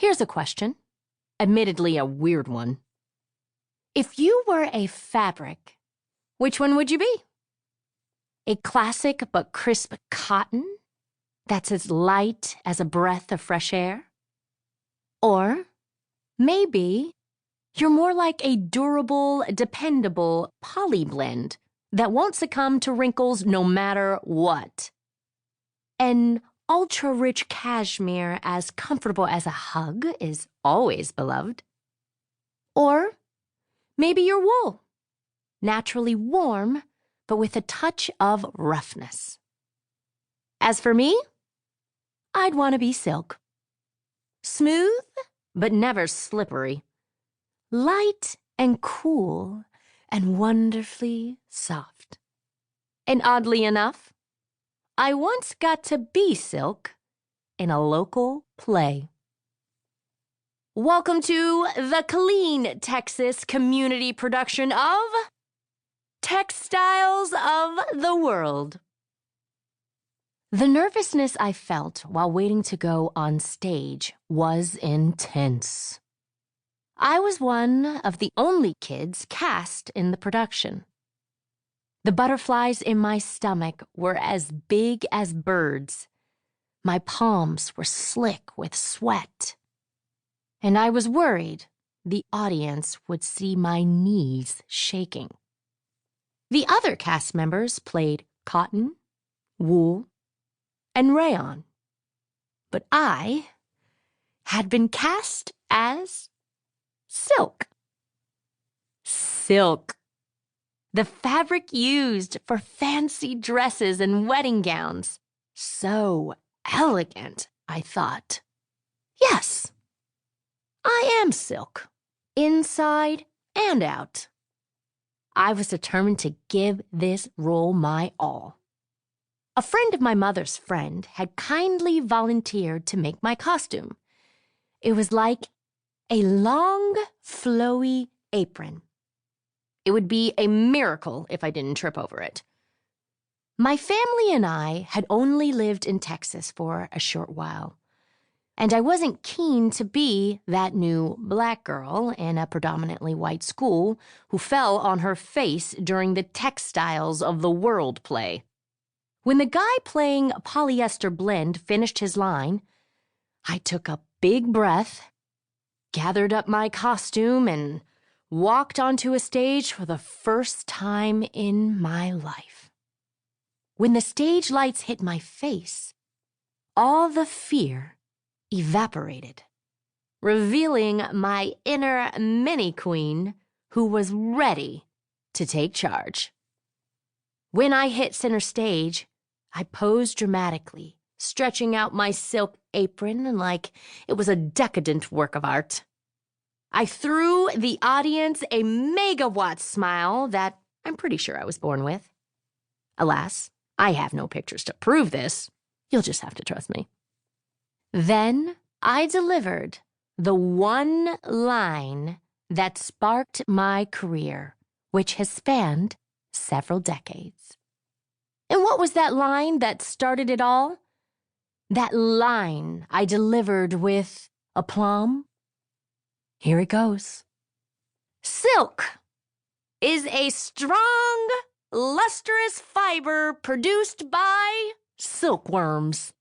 Here's a question, admittedly a weird one. If you were a fabric, which one would you be? A classic but crisp cotton that's as light as a breath of fresh air? Or maybe you're more like a durable, dependable poly blend that won't succumb to wrinkles no matter what. An ultra-rich cashmere as comfortable as a hug is always beloved. Or maybe you're wool, naturally warm, but with a touch of roughness. As for me, I'd want to be silk. Smooth, but never slippery. Light and cool and wonderfully soft. And oddly enough, I once got to be silk in a local play. Welcome to the Killeen, Texas community production of Textiles of the World. The nervousness I felt while waiting to go on stage was intense. I was one of the only kids cast in the production. The butterflies in my stomach were as big as birds. My palms were slick with sweat. And I was worried the audience would see my knees shaking. The other cast members played cotton, wool, and rayon. But I had been cast as silk. Silk. The fabric used for fancy dresses and wedding gowns. So elegant, I thought. Yes, I am silk, inside and out. I was determined to give this role my all. A friend of my mother's friend had kindly volunteered to make my costume. It was like a long, flowy apron. It would be a miracle if I didn't trip over it. My family and I had only lived in Texas for a short while, and I wasn't keen to be that new black girl in a predominantly white school who fell on her face during the Textiles of the World play. When the guy playing Polyester Blend finished his line, I took a big breath, gathered up my costume, and walked onto a stage for the first time in my life. When the stage lights hit my face, all the fear evaporated, revealing my inner mini-queen who was ready to take charge. When I hit center stage, I posed dramatically, stretching out my silk apron like it was a decadent work of art. I threw the audience a megawatt smile that I'm pretty sure I was born with. Alas, I have no pictures to prove this. You'll just have to trust me. Then I delivered the one line that sparked my career, which has spanned several decades. And what was that line that started it all? That line I delivered with aplomb? Here it goes. Silk is a strong, lustrous fiber produced by silkworms.